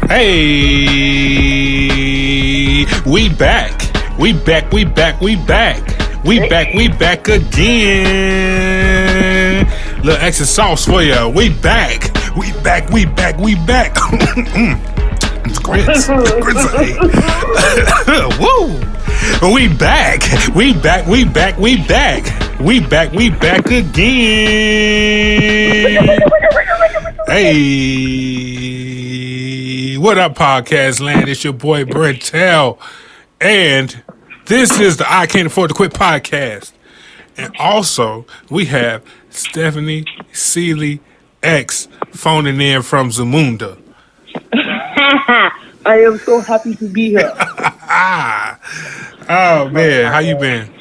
Hey, we back. We back again. Little extra sauce for you. We back. It's grits. Grits I ate. Woo. We back again. Hey, what up, podcast land? It's your boy Bren'Tel, and this is the I Can't Afford to Quit podcast. And also, we have Stephanie Celie X phoning in from Zamunda. I am so happy to be here. Oh man, how you been?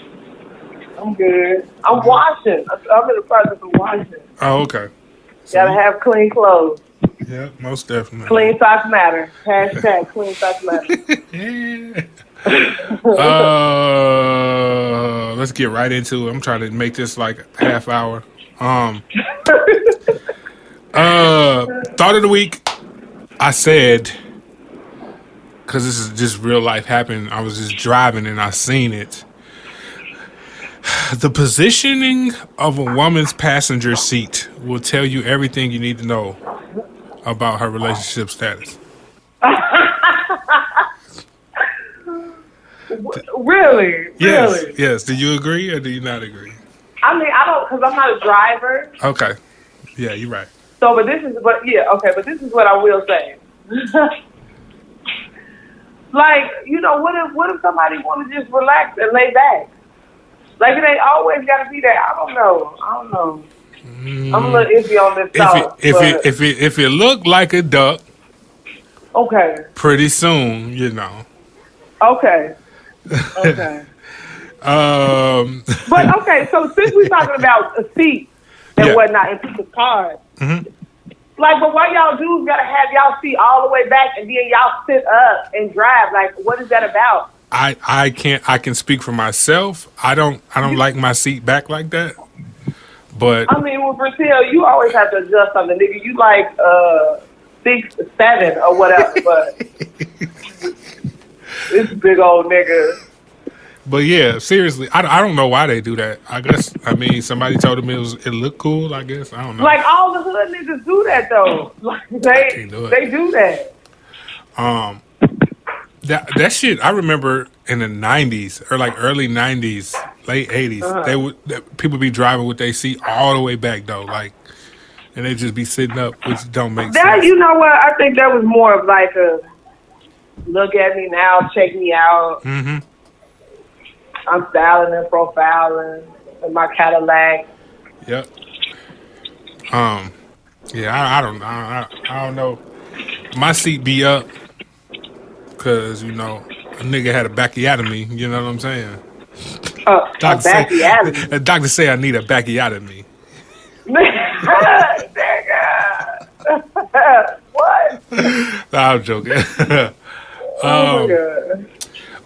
I'm good. I'm washing. I'm in the process of washing. Oh, okay. Gotta have clean clothes. Yeah, most definitely. Clean socks matter. Hashtag clean socks matter. Let's get right into it. I'm trying to make this like a half hour. Thought of the week. I said, because this is just real life happened. I was just driving and I seen it. The positioning of a woman's passenger seat will tell you everything you need to know about her relationship status. Really? Yes, Really? yes. Do you agree or do you not agree? I mean, I don't, because I'm not a driver. Okay. Yeah, you're right. So, but this is what I will say. Like, you know, what if somebody want to just relax and lay back? Like, it ain't always got to be that. I don't know. I'm a little iffy on this thought. If it look like a duck, okay. pretty soon, you know. Okay. But okay, so since we're talking about a seat and whatnot in people's cars, like, but why y'all dudes gotta have y'all seat all the way back and then y'all sit up and drive? Like, what is that about? I can speak for myself. I don't like my seat back like that. But I mean, with Bren'Tel, you always have to adjust something, nigga. You like 6, 7 or whatever, but this big old nigga. But yeah, seriously, I don't know why they do that. I mean, somebody told them it looked cool. I guess I don't know. Like all the hood niggas do that though. Like they do that. That shit, I remember in the 90s or like early 90s, late 80s, people be driving with their seat all the way back though, like, and they just be sitting up, which don't make sense. You know what? I think that was more of like a look at me now, check me out. Mm-hmm. I'm styling and profiling in my Cadillac. Yep. Yeah, I don't know. My seat be up. Because, you know, a nigga had a bacchiotomy, you know what I'm saying? Bacchiotomy? Doctor say I need a bacchiotomy. Nigga! What? Nah, I'm joking. Oh, my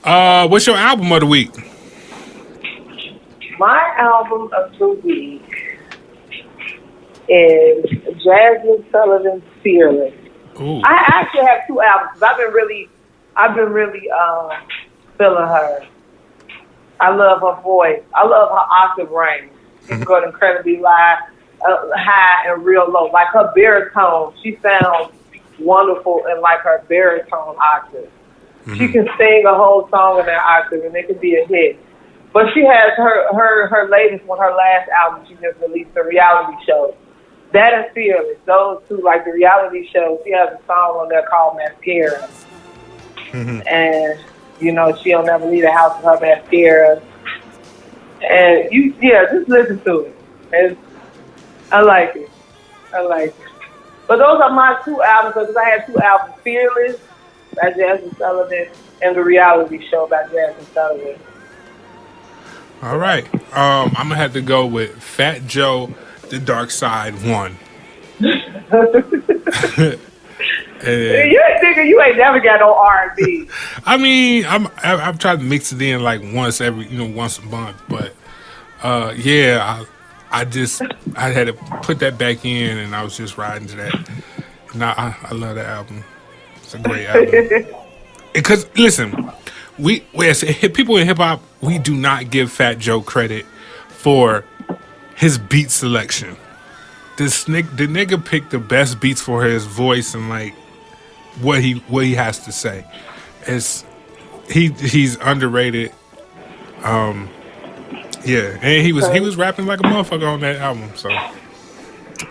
God. What's your album of the week? My album of the week is Jasmine Sullivan's Fearless. Ooh. I actually have 2 albums. I've been really feeling her. I love her voice. I love her octave range. She's got incredibly high and real low. Like her baritone, she sounds wonderful in like her baritone octave. Mm-hmm. She can sing a whole song in that octave and it can be a hit. But she has her latest one, her last album she just released, the reality show. That is Fearless. Those two, like the reality show, she has a song on there called Mascara. Mm-hmm. And, you know, she'll never leave the house with her mascara. And, just listen to it. I like it. But those are my 2 albums, because I had 2 albums, Fearless by Jasmine Sullivan and The Reality Show by Jasmine Sullivan. All right. I'm going to have to go with Fat Joe, The Dark Side 1. You ain't never got no R&B. I mean, I've tried to mix it in like once a month, but I had to put that back in, and I was just riding to that. And I love that album. It's a great album. Because listen, we as people in hip hop, we do not give Fat Joe credit for his beat selection. The nigga picked the best beats for his voice and like what he has to say. It's he's underrated. Yeah, and he was rapping like a motherfucker on that album. So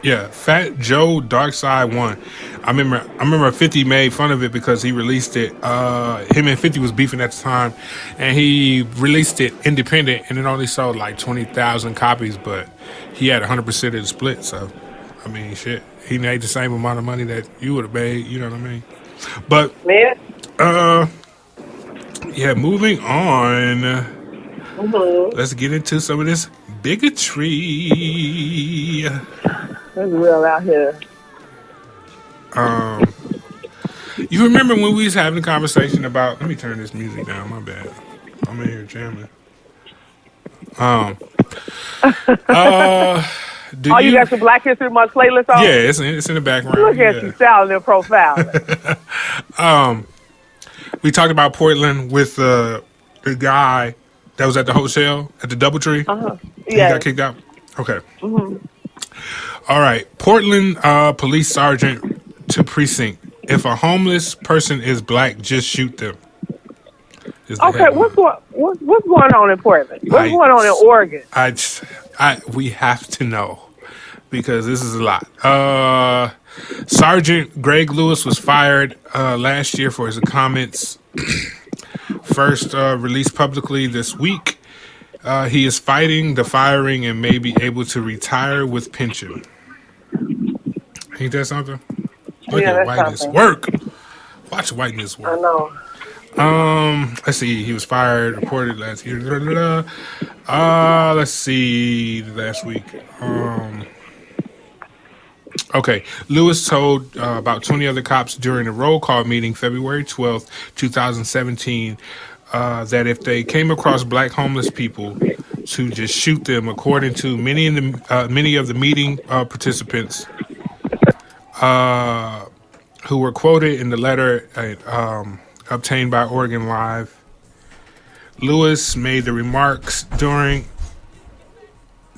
yeah, Fat Joe Dark Side 1. I remember 50 made fun of it because he released it. Him and 50 was beefing at the time, and he released it independent, and it only sold like 20,000 copies, but he had 100% of the split. So, I mean, shit, he made the same amount of money that you would have made. You know what I mean? But yeah, moving on. Let's get into some of this bigotry. It's real out here. You remember when we was having a conversation about? Let me turn this music down. My bad. I'm in here jamming. You got some Black History Month playlist on? Yeah, it's in the background. Look at you sounding and profiling. We talked about Portland with the guy that was at the hotel at the DoubleTree. Yeah, he got kicked out. Okay. All right. Portland police sergeant to precinct. If a homeless person is black, just shoot them. Okay, what's going on in Portland? What's going on in Oregon? We have to know because this is a lot. Sergeant Greg Lewis was fired last year for his comments. First released publicly this week. He is fighting the firing and may be able to retire with pension. Ain't that something? Look at whiteness work. Watch whiteness work. I know. Let's see. He was fired, reported last year. Let's see. Last week. Okay. Lewis told about 20 other cops during a roll call meeting February 12th, 2017, that if they came across black homeless people, to just shoot them. According to many of the meeting participants, who were quoted in the letter obtained by Oregon Live. Lewis made the remarks during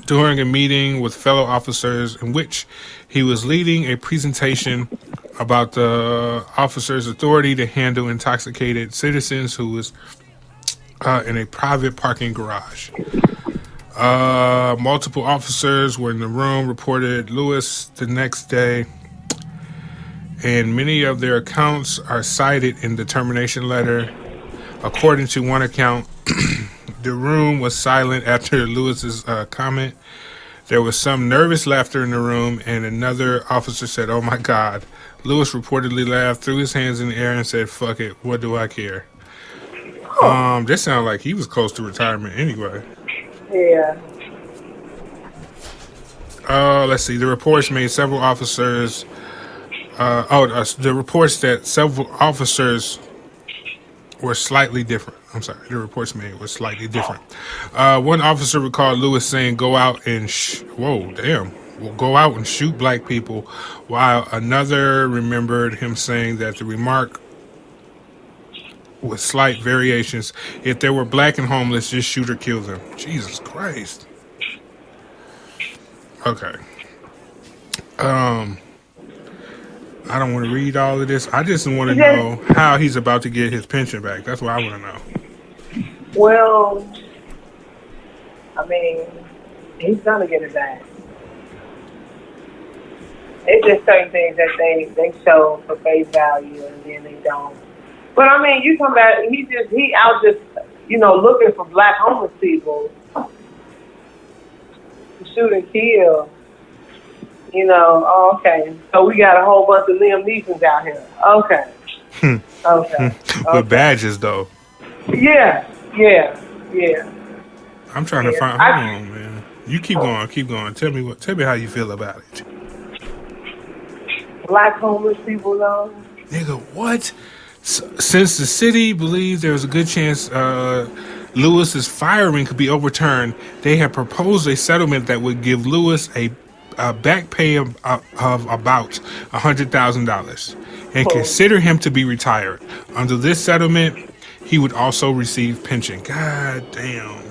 a meeting with fellow officers in which he was leading a presentation about the officer's authority to handle intoxicated citizens who was in a private parking garage. Multiple officers were in the room, reported Lewis the next day, and many of their accounts are cited in the termination letter. According to one account, the room was silent after Lewis's comment. There was some nervous laughter in the room, and another officer said, "Oh my God." Lewis reportedly laughed, threw his hands in the air, and said, "Fuck it, what do I care?" This sounded like he was close to retirement anyway. Yeah. Let's see. The reports made several officers. The reports that several officers were slightly different. I'm sorry. The reports made were slightly different. One officer recalled Lewis saying, "Go out and we'll go out and shoot black people," while another remembered him saying that the remark, with slight variations, if they were black and homeless, just shoot or kill them. Jesus Christ. Okay. I don't want to read all of this. I just want to know how he's about to get his pension back. That's what I want to know. Well, I mean, he's gonna get it back. It's just certain things that they show for face value and then they don't. But I mean, you come back, he out just, looking for black homeless people to shoot and kill. Okay. So we got a whole bunch of Liam Neesons out here. Okay. Okay. With badges, though. Yeah. I'm trying to find. Hold on, man. You keep going. Tell me how you feel about it. Black homeless people, though. Nigga, what? Since the city believes there's a good chance Lewis's firing could be overturned, they have proposed a settlement that would give Lewis a back pay of about $100,000 and Oh, consider him to be retired. Under this settlement, he would also receive pension. God damn.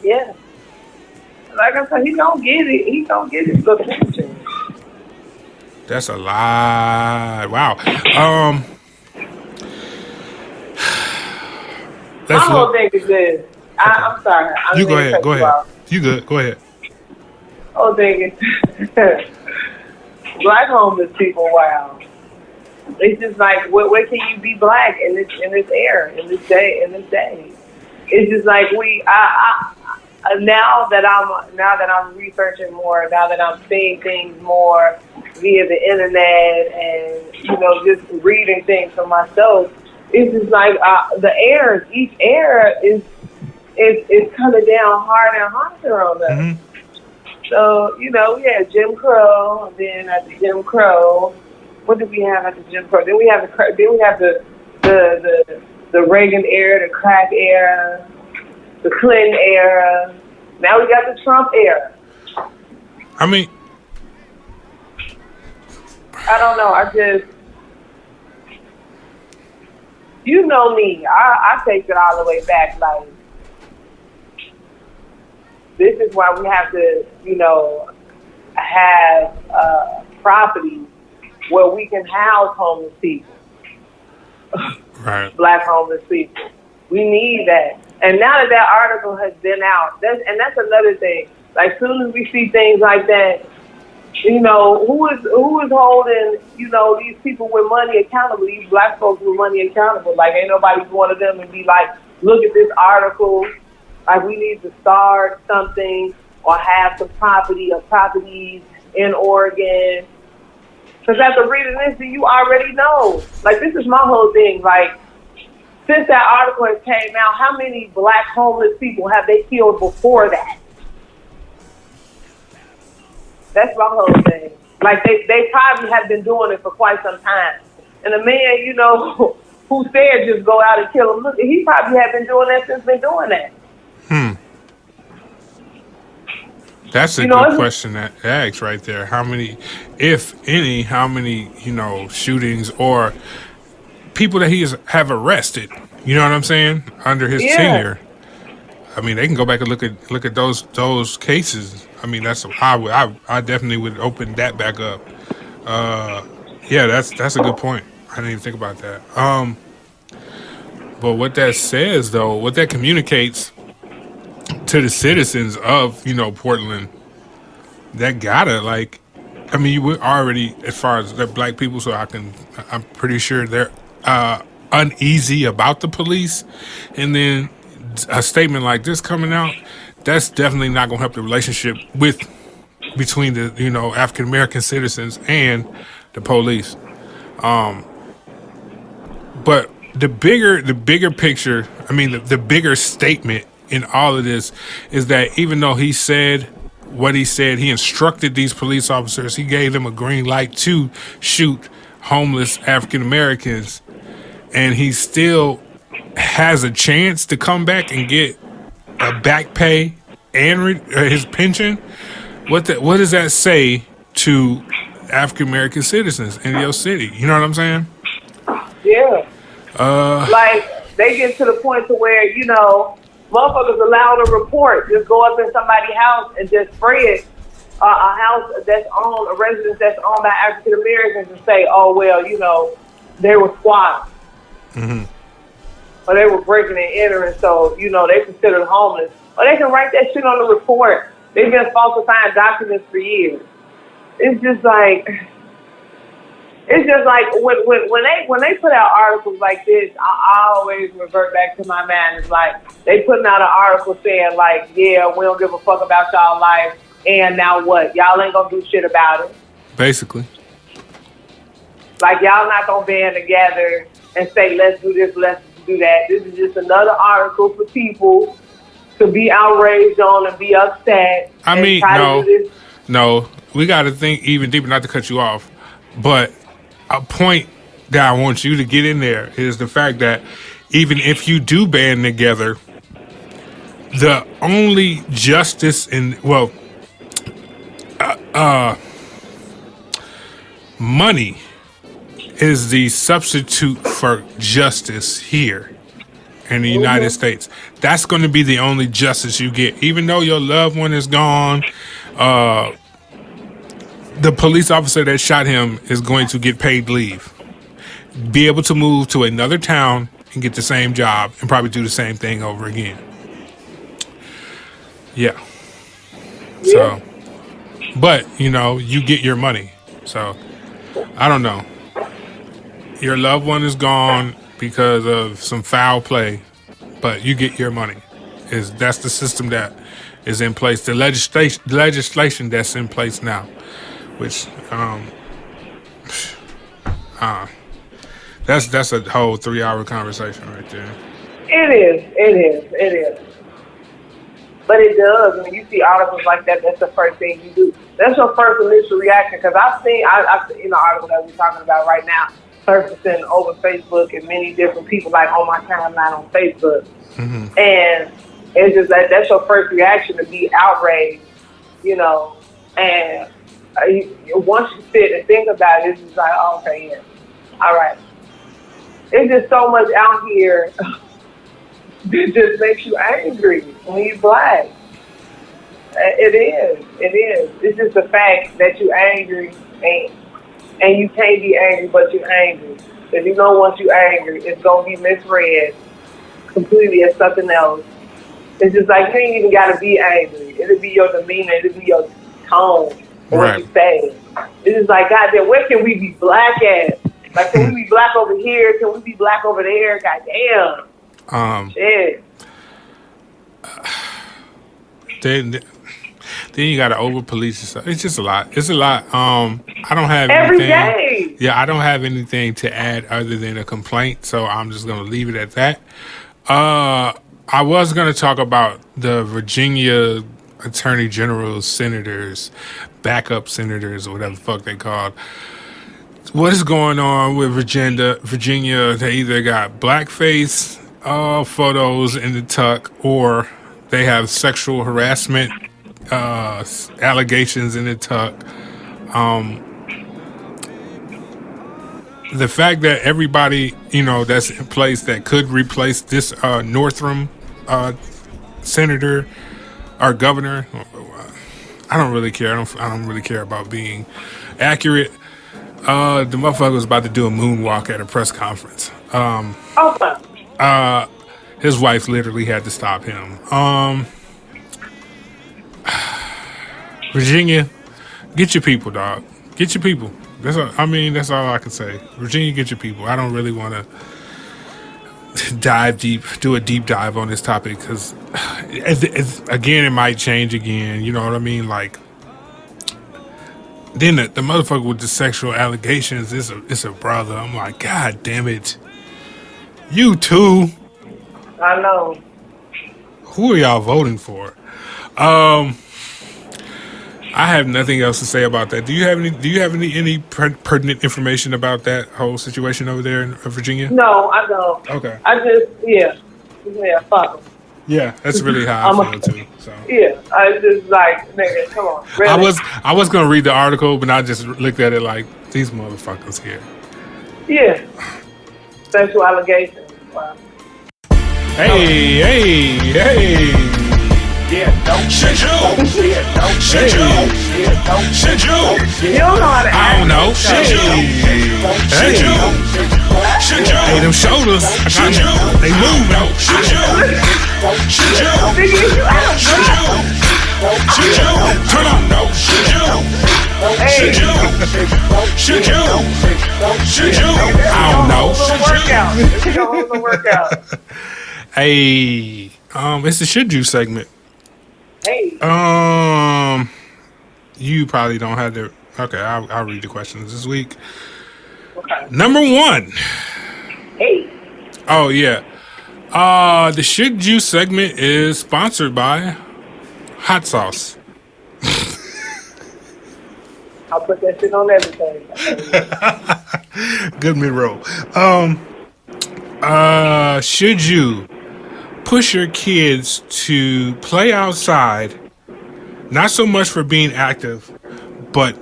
yeah. Like I said, he don't get it. He don't get his good pension. That's a lot. Wow. My Let's whole look. thing is this. Okay. I'm sorry. I You didn't go mean to ahead. cut Go you ahead. off. You good. Go ahead. Whole thing is black homeless people. Wow. It's just like, where can you be black in this era, in this day? It's just like now that I'm researching more, now that I'm seeing things more via the internet, and just reading things for myself, it's just like each era is coming down harder and harder on us. Mm-hmm. So we had Jim Crow, and then after Jim Crow, what did we have after Jim Crow? Then we have the Reagan era, the crack era, the Clinton era. Now we got the Trump era. I mean, I don't know. I just, me. I take it all the way back. Like, this is why we have to, have properties where we can house homeless people. right. Black homeless people. We need that. And now that article has been out, that's another thing. Like, soon as we see things like that, who is holding, these people with money accountable, these black folks with money accountable? Like, ain't nobody going to them and be like, look at this article. Like, we need to start something or have some properties in Oregon. Because after reading this, you already know. Like, this is my whole thing. Like, since that article has came out, how many black homeless people have they killed before that? That's my whole thing. Like, they probably have been doing it for quite some time. And the man, who said just go out and kill him, look, he probably had been doing that since been doing that. That's a good question that asks right there. How many, if any, shootings or people that he have arrested, you know what I'm saying, under his tenure? I mean, they can go back and look at those cases. I mean, I definitely would open that back up. That's a good point. I didn't even think about that. But what that says, though, what that communicates to the citizens of, Portland, that gotta, we're already, as far as the black people, so I'm pretty sure they're uneasy about the police. And then a statement like this coming out, that's definitely not going to help the relationship between the, African American citizens and the police. But the bigger picture, the bigger statement in all of this is that even though he said what he said, he instructed these police officers, he gave them a green light to shoot homeless African Americans, and he still has a chance to come back and get a back pay and his pension. What does that say to African American citizens in your city? You know what I'm saying? Yeah. Like, they get to the point to where, motherfuckers allowed to report, just go up in somebody's house and just spray it, a house that's owned, a residence that's owned by African Americans, and say, oh, well, they were squatters. Mm-hmm. Or they were breaking and entering, so, they considered homeless. Or they can write that shit on the report. They've been falsifying documents for years. It's just like when they put out articles like this, I always revert back to my man. It's like they putting out an article saying like, yeah, we don't give a fuck about y'all life, and now what? Y'all ain't gonna do shit about it. Basically. Like, y'all not gonna band together and say, let's do this, let's do that. This is just another article for people to be outraged on and be upset. No, we got to think even deeper, not to cut you off, but a point that I want you to get in there is the fact that even if you do band together, the only justice money is the substitute for justice here in the United States. That's going to be the only justice you get. Even though your loved one is gone, the police officer that shot him is going to get paid leave. Be able to move to another town and get the same job and probably do the same thing over again. Yeah. So, but, you get your money. So, I don't know. Your loved one is gone because of some foul play, but you get your money. That's the system that is in place. The legislation that's in place now, which that's a whole 3-hour conversation right there. It is. But it does. When you see articles like that, that's the first thing you do. That's your first initial reaction. Because I've seen the article that we're talking about right now surfacing over Facebook and many different people, like on my timeline on Facebook. Mm-hmm. And it's just that's your first reaction, to be outraged, And once you sit and think about it, it's just like, oh, okay, yeah, all right. It's just so much out here that just makes you angry when you're black. It is. It's just the fact that you're angry and you can't be angry, but you're angry. Because once you're angry, it's going to be misread completely as something else. It's just like, you ain't even got to be angry. It'll be your demeanor. It'll be your tone. What you say. It's just like, goddamn, where can we be black at? Like, can we be black over here? Can we be black over there? Goddamn. Shit. Then you got to over police yourself. It's just a lot. It's a lot. I don't have every anything. day. Yeah, I don't have anything to add other than a complaint, so I'm just going to leave it at that. I was going to talk about the Virginia Attorney General's senators, backup senators, or whatever the fuck they called. What is going on with Virginia? They either got blackface photos in the tuck, or they have sexual harassment allegations in the tuck. The fact that everybody, that's in place that could replace this Northam senator or governor, I don't really care. I don't really care about being accurate. The motherfucker was about to do a moonwalk at a press conference. His wife literally had to stop him. Virginia, get your people, dog. Get your people. That's all I can say. Virginia, get your people. I don't really want to do a deep dive on this topic because, again, it might change again. You know what I mean? Like, then the motherfucker with the sexual allegations is a brother. I'm like, God damn it. You too. I know. Who are y'all voting for? I have nothing else to say about that. Do you have any pertinent information about that whole situation over there in Virginia? No, I don't. Okay. I just, fuck them. Yeah, that's really how I feel too. So. Yeah, I just like, nigga, come on. Really? I was gonna read the article, but I just looked at it like, these motherfuckers here. Yeah. Sexual allegations. Wow. Hey. Yeah, don't shit you. Yeah, don't shit you. Yeah, don't shit you. You don't know how to act. I don't know. Shit you. Shit you. Shit you. Hey, them shoulders. Shit you. They move though. Shit you. Shit you. Shit you. Shit you. Turn on though. Shit you. Shit you. Shit you. Shit you. I don't know. Shit you. It's a workout. Hey, it's the Should You segment. Hey. You probably don't have to. Okay, I'll read the questions this week. Okay. Number 1. Hey. Oh yeah. The Should You segment is sponsored by hot sauce. I'll put that shit on everything. Good mid-roll. Should you push your kids to play outside, not so much for being active, but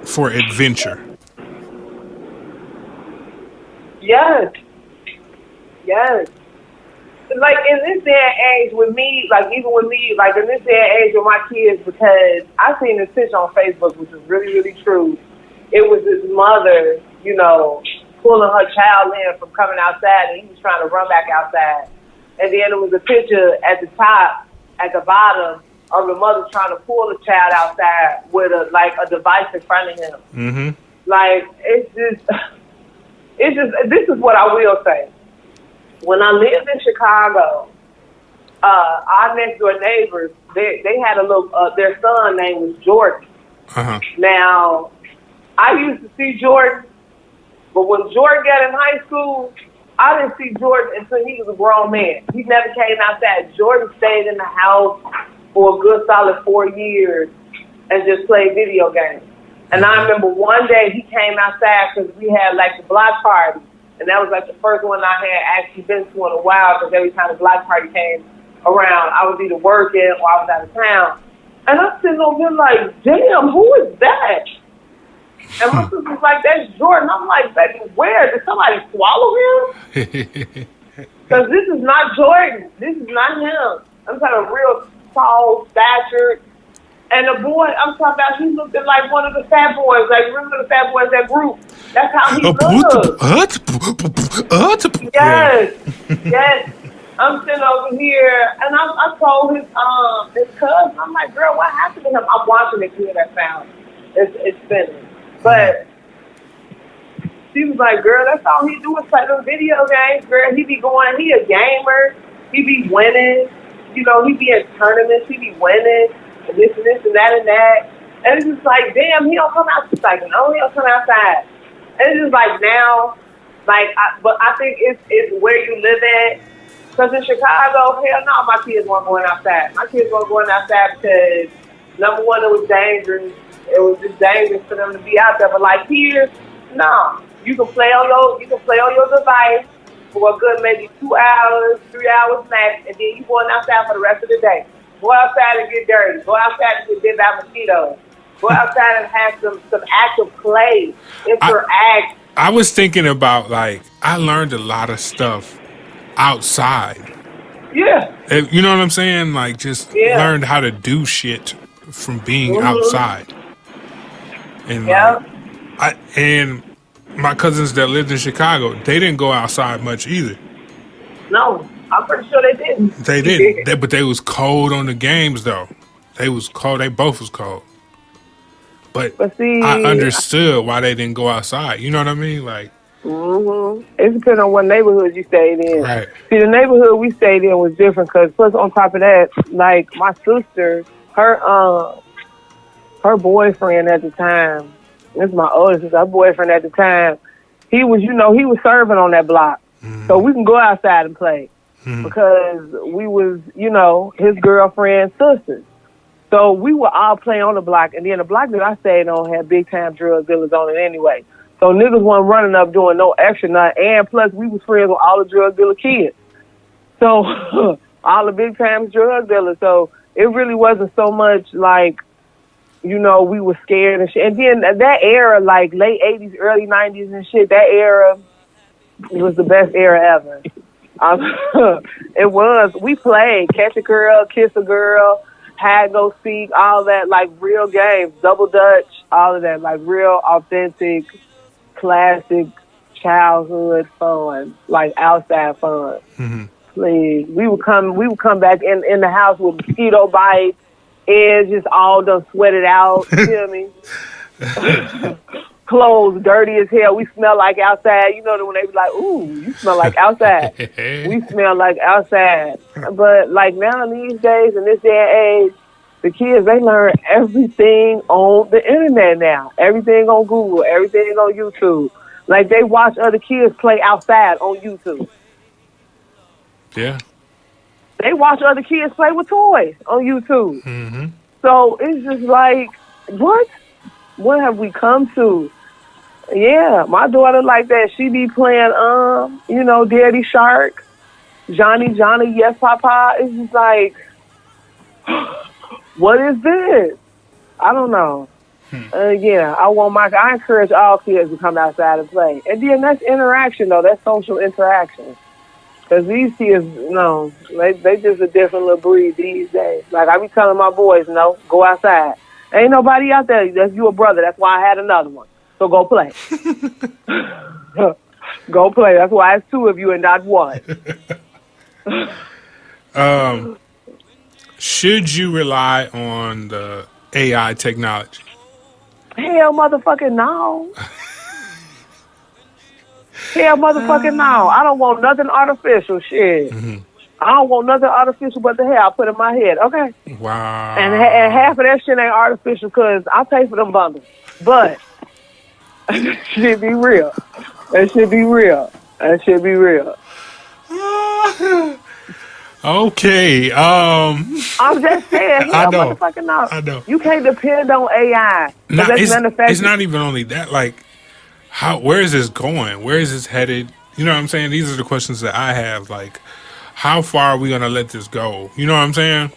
for adventure. Yes. Yes. Like in this day and age with me, like even with me, like in this day and age with my kids, because I seen this picture on Facebook, which is really, really true. It was this mother, you know, pulling her child in from coming outside, and he was trying to run back outside. And then it was a picture at the top, at the bottom, of the mother trying to pull the child outside with a device in front of him. Mm-hmm. Like it's just this is what I will say. When I lived in Chicago, our next door neighbors, they had a little, their son name was Jordan. Uh-huh. Now, I used to see Jordan, but when Jordan got in high school, I didn't see Jordan until he was a grown man. He never came outside. Jordan stayed in the house for a good solid 4 years and just played video games. And I remember one day he came outside because we had like the block party. And that was like the first one I had actually been to in a while, because every time the block party came around, I was either working or I was out of town. And I'm sitting over there like, damn, who is that? And my sister's like, that's Jordan. I'm like, baby, where? Did somebody swallow him? Because this is not Jordan. This is not him. I'm talking real tall, statured. And the boy I'm talking about, he looked like one of the fat boys. Like, remember the fat boys, that group? That's how he looked. Yes. Yes. I'm sitting over here, and I told his cousin, I'm like, girl, what happened to him? I'm watching the kid I found. It's spinning. But she was like, girl, that's all he do is play those video games, girl. He be going, he a gamer. He be winning. You know, he be in tournaments. He be winning. And this and that and that. And it's just like, damn, he don't come out. She's like, no, he don't come outside. And it's just like now, but I think it's where you live at. Because in Chicago, hell no, my kids weren't going outside. My kids weren't going outside because, number one, it was dangerous. It was just dangerous for them to be out there. But like here, no. You can play on your device for a good maybe 2 hours, 3 hours max, and then you going outside for the rest of the day. Go outside and get dirty. Go outside and get bit by mosquitoes. Go outside and have some active play. Interact. I was thinking about, like, I learned a lot of stuff outside. Yeah. You know what I'm saying? Like, just learned how to do shit from being outside. And and my cousins that lived in Chicago, they didn't go outside much either. No, I'm pretty sure they didn't. They didn't. But they was cold on the games, though. They was cold. They both was cold. But see, I understood why they didn't go outside. You know what I mean? Like, it depends on what neighborhood you stayed in. Right. See, the neighborhood we stayed in was different because, plus, on top of that, like my sister, her boyfriend at the time. This is my oldest sister. Her boyfriend at the time, he was serving on that block, so we can go outside and play because we was, his girlfriend's sisters. So we would all play on the block, and then the block that I stayed on had big time drug dealers on it anyway. So niggas wasn't running up doing no extra nut, and plus we was friends with all the drug dealer kids. So all the big time drug dealers. So it really wasn't so much like, we were scared and shit. And then that era, like late 80s, early 90s and shit, that era was the best era ever. It was. We played catch a girl, kiss a girl, hide, go seek, all that, like real games, double dutch, all of that, like real authentic, classic childhood fun, like outside fun. Please, we would come back in the house with mosquito bites, edge just all done sweated out. You feel me? Clothes dirty as hell. We smell like outside. You know when they be like, "Ooh, you smell like outside." We smell like outside. But like now these days, in this day and age, the kids, they learn everything on the internet now. Everything on Google. Everything on YouTube. Like they watch other kids play outside on YouTube. Yeah. They watch other kids play with toys on YouTube. So it's just like, what? What have we come to? Yeah, my daughter like that. She be playing, Daddy Shark, Johnny, Yes Papa. It's just like, what is this? I don't know. Yeah, I encourage all kids to come outside and play. And then that's interaction, though. That's social interaction. Because these kids, no, they just a different little breed these days. Like, I be telling my boys, no, go outside. Ain't nobody out there. That's your brother. That's why I had another one. So go play. Go play. That's why it's two of you and not one. Should you rely on the AI technology? Hell motherfucking no. Hell motherfucking no. I don't want nothing artificial shit. I don't want nothing artificial but the hair I put in my head, okay? Wow. And half of that shit ain't artificial because I pay for them bundles. But that should be real. That should be real. That should be real. Okay. I'm just saying, I know. motherfucking no. I know. You can't depend on AI. It's not even only that. Like, where is this going? Where is this headed? You know what I'm saying? These are the questions that I have. Like, how far are we gonna let this go? You know what I'm saying?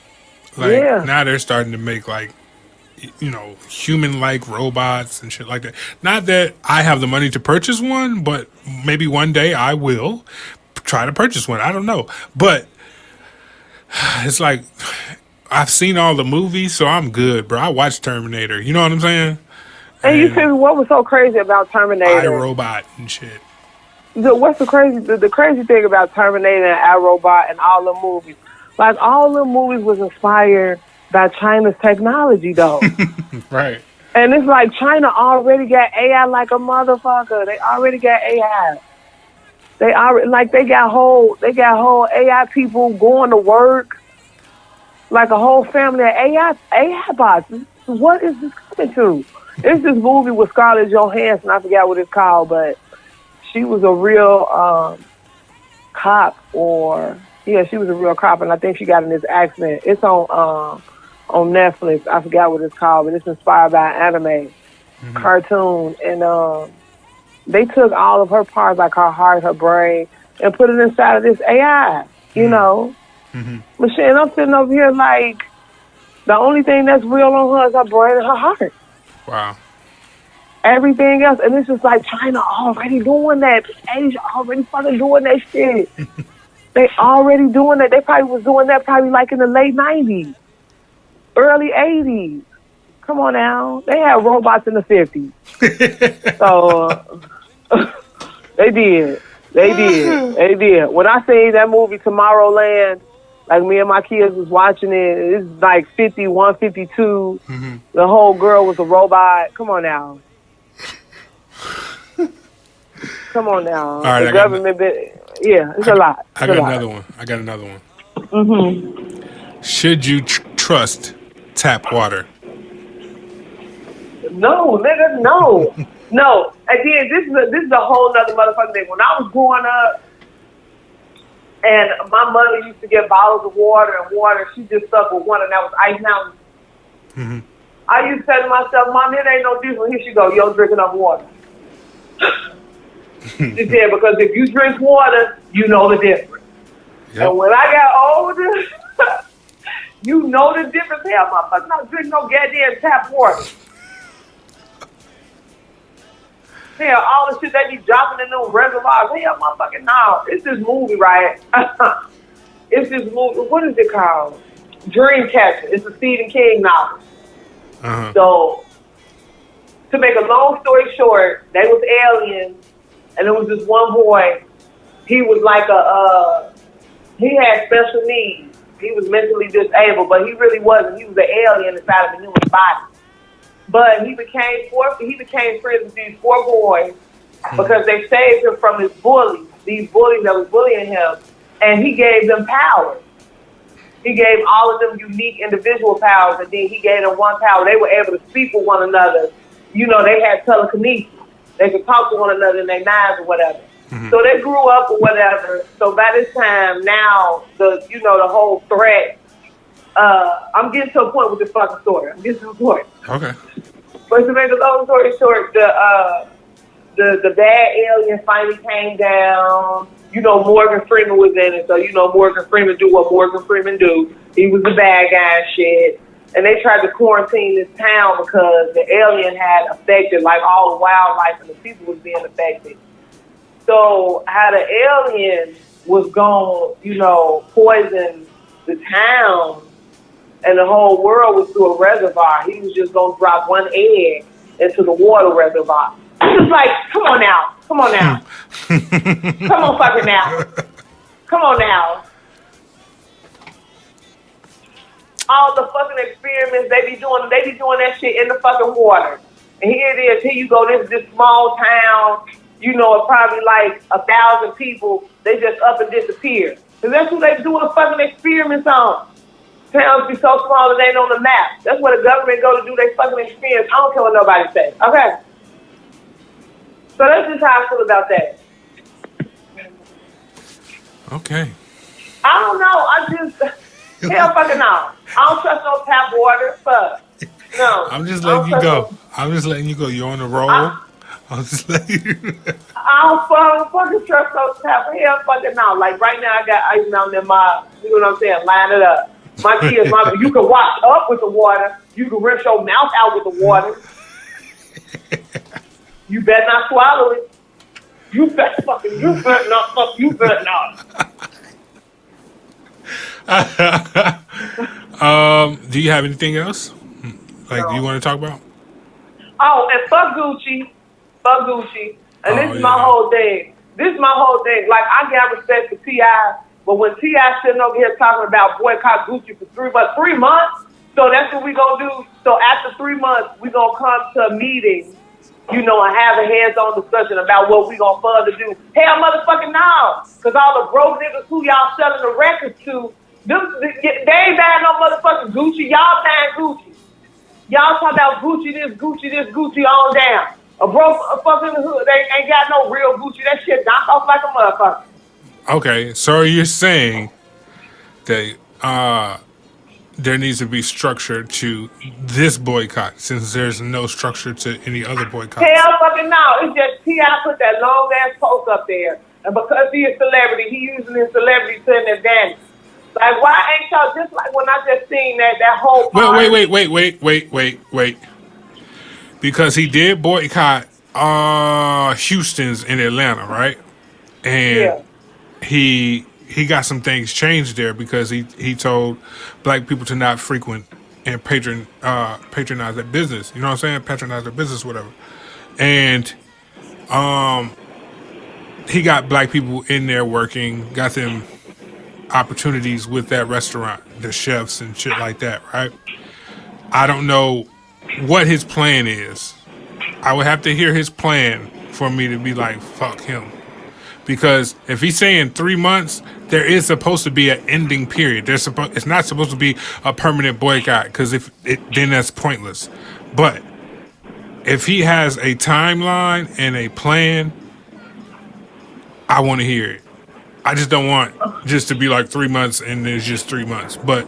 Like, now they're starting to make like, human-like robots and shit like that. Not that I have the money to purchase one, but maybe one day I will try to purchase one. I don't know, but it's like I've seen all the movies, so I'm good, bro. I watched Terminator. You know what I'm saying? And you tell me what was so crazy about Terminator? iRobot and shit. What's the crazy thing about Terminator and iRobot and all the movies? Like, all the movies was inspired by China's technology, though. Right. And it's like China already got AI like a motherfucker. They already got AI. They got whole AI people going to work. Like a whole family of AI bots. What is this coming to? It's this movie with Scarlett Johansson. I forgot what it's called, but she was a real cop, she was a real cop, and I think she got in this accident. It's on Netflix. I forgot what it's called, but it's inspired by an anime cartoon, and they took all of her parts, like her heart, her brain, and put it inside of this AI. You know, but shit, and I'm sitting over here like the only thing that's real on her is her brain and her heart. Wow. Everything else, and it's just like China already doing that. Asia already fucking doing that shit. They already doing that. They probably was doing that like in the late 90s, early 80s. Come on now. They had robots in the 50s. So, they did. When I say that movie Tomorrowland, like me and my kids was watching it, it's like 51, 52. The whole girl was a robot. Come on now. Come on now. All right, the government, it's a lot. I got another one. Should you trust tap water? No, nigga, no. No. Again, this is a whole nother motherfucking thing. When I was growing up, and my mother used to get bottles of water, she just stuck with one, and that was Ice Mountain. I used to say to myself, Mom, it ain't no different. Here she go, you don't drink enough water. She said, because if you drink water, you know the difference. Yep. And when I got older, you know the difference. Hell, motherfucker, not drink no goddamn tap water. Hell, all the shit they be dropping in them reservoirs. Hell, motherfucking no. It's this movie, right? It's this movie. What is it called? Dreamcatcher. It's a Stephen King novel. So, to make a long story short, they was aliens, and there was this one boy. He was like he had special needs. He was mentally disabled, but he really wasn't. He was an alien inside of a human body. But he became friends with these 4 boys because they saved him from his bullies, these bullies that was bullying him, and he gave them powers. He gave all of them unique individual powers, and then he gave them one power. They were able to speak with one another. You know, they had telekinesis. They could talk to one another in their minds or whatever. So they grew up or whatever. So by this time, now, the whole threat, I'm getting to a point with this fucking story. I'm getting to a point. Okay. But to make a long story short, the bad alien finally came down. You know, Morgan Freeman was in it, so Morgan Freeman do what Morgan Freeman do. He was the bad guy and shit. and they tried to quarantine this town because the alien had affected like all the wildlife and the people was being affected. So how the alien was going, poison the town and the whole world was through a reservoir. He was just going to drop one egg into the water reservoir. It's like, come on now. Come on fucking now. Come on now. All the fucking experiments they be doing that shit in the fucking water. And here it is, here you go, this small town, it's probably like 1,000 people, they just up and disappear. Because that's who they doing the fucking experiments on. Towns be so small that they ain't on the map. That's where the government go to do their fucking experiments. I don't care what nobody says. Okay? So that's just how I feel about that. Okay. I don't know. Hell fucking no. I don't trust no tap water. Fuck. No. I'm just letting you go. You're on the roll. I'm just letting you. I don't fucking trust no tap. Hell fucking no. Like right now, I got ice mountain in my, you know what I'm saying, line it up. My kids, you can wash up with the water. You can rinse your mouth out with the water. You better not swallow it. You better not. Do you have anything else? Like, do you want to talk about? Oh, and fuck Gucci. And this is my whole thing. Like, I got respect for T.I., but when T.I. sitting over here talking about boycott Gucci for 3 months, so that's what we gonna do. So after 3 months, we gonna come to a meeting, and have a hands-on discussion about what we gonna further do. Hell, motherfucking no, because all the broke niggas who y'all selling the records to, they ain't buying no motherfucking Gucci. Y'all buying Gucci. Y'all talk about Gucci this, Gucci on down. A broke fucking hood, they ain't got no real Gucci. That shit knocked off like a motherfucker. Okay, so you're saying that there needs to be structure to this boycott, since there's no structure to any other boycott. Hell fucking no. It's just T.I. put that long ass post up there, and because he a celebrity, he using his celebrity to an advantage. Like, why ain't y'all just like when I just seen that whole part? Wait. Because he did boycott Houston's in Atlanta, right? And he got some things changed there because he told black people to not frequent and patronize their business. You know what I'm saying? Patronize their business, whatever. And he got black people in there working, got them opportunities with that restaurant, the chefs and shit like that, right? I don't know what his plan is. I would have to hear his plan for me to be like, fuck him. Because if he's saying 3 months, there is supposed to be an ending period. It's not supposed to be a permanent boycott, because then that's pointless. But if he has a timeline and a plan, I want to hear it. I just don't want just to be like 3 months and it's just 3 months. But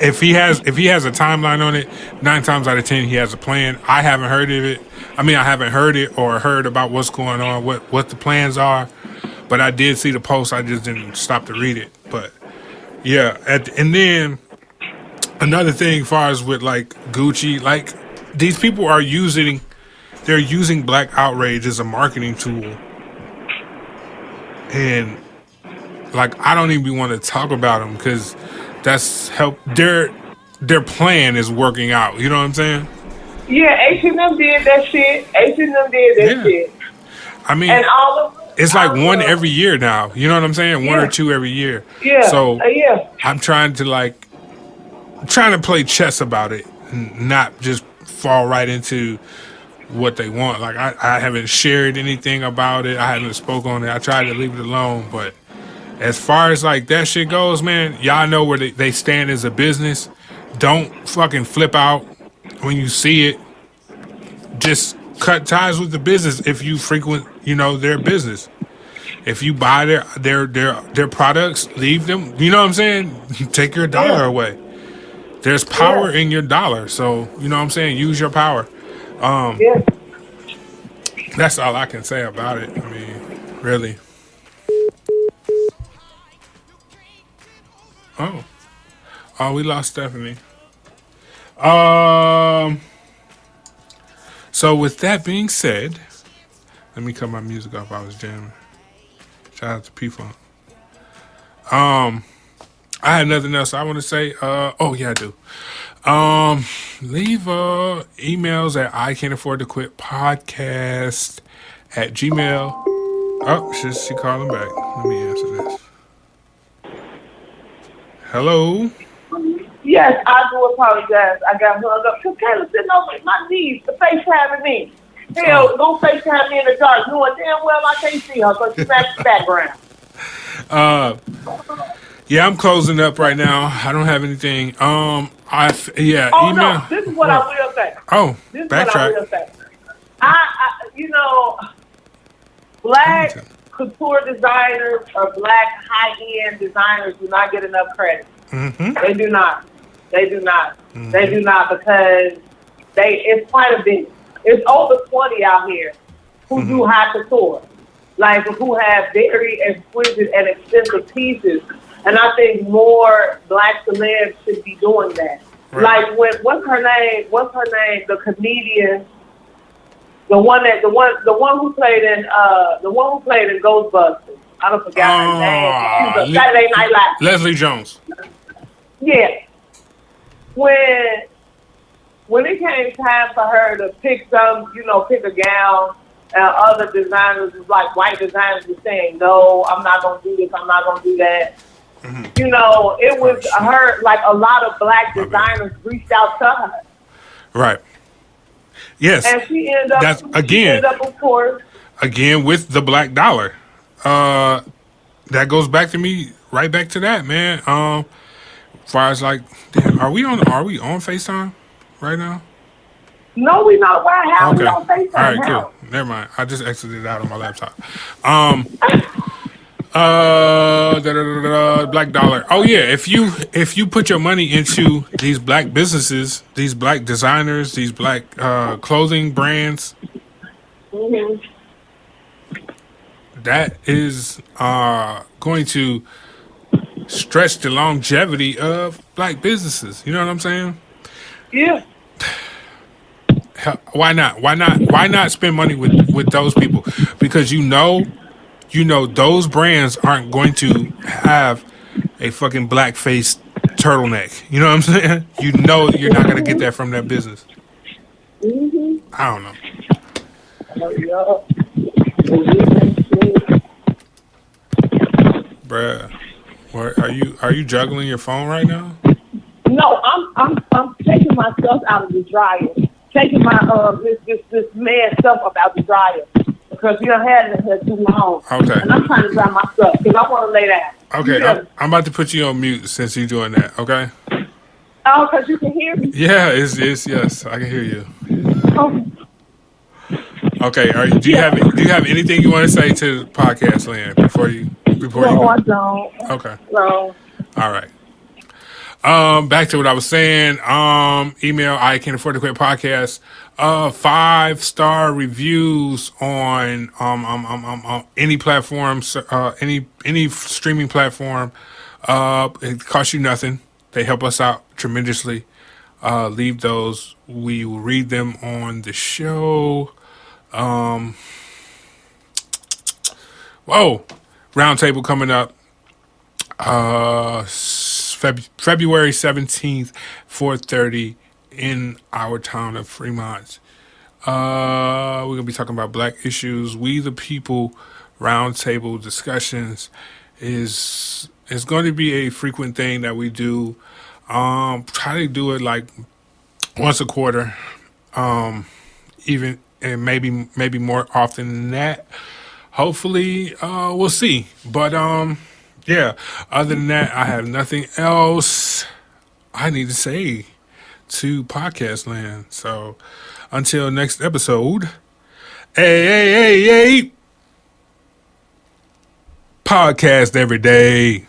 if he has a timeline on it, 9 times out of 10 he has a plan. I haven't heard of it. I haven't heard it or heard about what's going on, what the plans are. But I did see the post. I just didn't stop to read it. But yeah, and then another thing, as far as with like Gucci, like these people are using black outrage as a marketing tool, and like I don't even want to talk about them because that's their plan is working out. You know what I'm saying? Yeah, H&M did that shit. Shit. And all of it's like one every year now. You know what I'm saying? One or two every year. Yeah. So I'm trying to play chess about it, not just fall right into what they want. Like I haven't shared anything about it. I haven't spoke on it. I tried to leave it alone. But as far as like that shit goes, man, y'all know where they stand as a business. Don't fucking flip out when you see it. Just cut ties with the business if you frequent, their business. If you buy their products, leave them. You know what I'm saying? Take your dollar away. There's power in your dollar, so you know what I'm saying. Use your power. That's all I can say about it. I mean, really. Oh, we lost Stephanie. So with that being said, let me cut my music off. I was jamming. Shout out to P-Funk. I had nothing else I want to say. Oh yeah, I do. Leave emails at I can't afford to quit podcast at Gmail. Oh, she calling back. Let me answer this. Hello. Yes, I do apologize. I got hung up. Because Kayla sitting over my knees to FaceTiming me. Hell, don't FaceTime me in the dark. Knowing damn well I can't see her because she's back in the background. Yeah, I'm closing up right now. I don't have anything. Oh, email. no, this is what I will say. Oh, This is backtrack. what I will say. Black couture designers or black high-end designers do not get enough credit. Mm-hmm. They do not. They do not. Mm-hmm. They do not because it's quite a bit. It's over 20 out here who do high couture, like who have very exquisite and expensive pieces. And I think more black celebs should be doing that. Right. Like what's her name? The comedian, the one who played in Ghostbusters. I don't forget her name. She was a Saturday Night Live. Leslie Jones. Yeah. When it came time for her to pick pick a gown, and other designers, like white designers, were saying, "No, I'm not gonna do this. I'm not gonna do that." Mm-hmm. It was her. Like a lot of black designers reached out to her. Right. Yes. And she ended up. Of course. Again with the black dollar. That goes back to me. Right back to that, man. As far as like, damn, are we on FaceTime right now? No, we not. Why? How we on FaceTime? All right, cool. Never mind. I just exited out on my laptop. Black dollar. Oh yeah, if you put your money into these black businesses, these black designers, these black clothing brands, that is going to stretch the longevity of black businesses. You know what I'm saying? Yeah. Why not? Why not spend money with those people? Because you know those brands aren't going to have a fucking blackface turtleneck. You know what I'm saying? You know you're not going to get that from that business. I don't know. Bruh, are you juggling your phone right now? No, I'm taking my stuff out of the dryer. Taking my this man stuff up out the dryer because we done had it in here too long. Okay. And I'm trying to dry my stuff because I want to lay down. Okay, Yeah. I'm about to put you on mute since you're doing that. Okay. Oh, because you can hear me. Yeah, it's yes, I can hear you. Okay. Okay, do you have anything you want to say to podcast land before you No, go? I don't. Okay. No. All right. Back to what I was saying. Email I can't afford to quit podcast. 5-star reviews on any platform, any streaming platform. It costs you nothing. They help us out tremendously. Leave those. We will read them on the show. Roundtable coming up. February 17th, 4:30 in our town of Fremont. We're going to be talking about black issues. We the People roundtable discussions is going to be a frequent thing that we do. Try to do it like once a quarter, even and maybe more often than that. Hopefully, we'll see. But yeah, other than that, I have nothing else I need to say to podcast land. So until next episode, hey, podcast every day.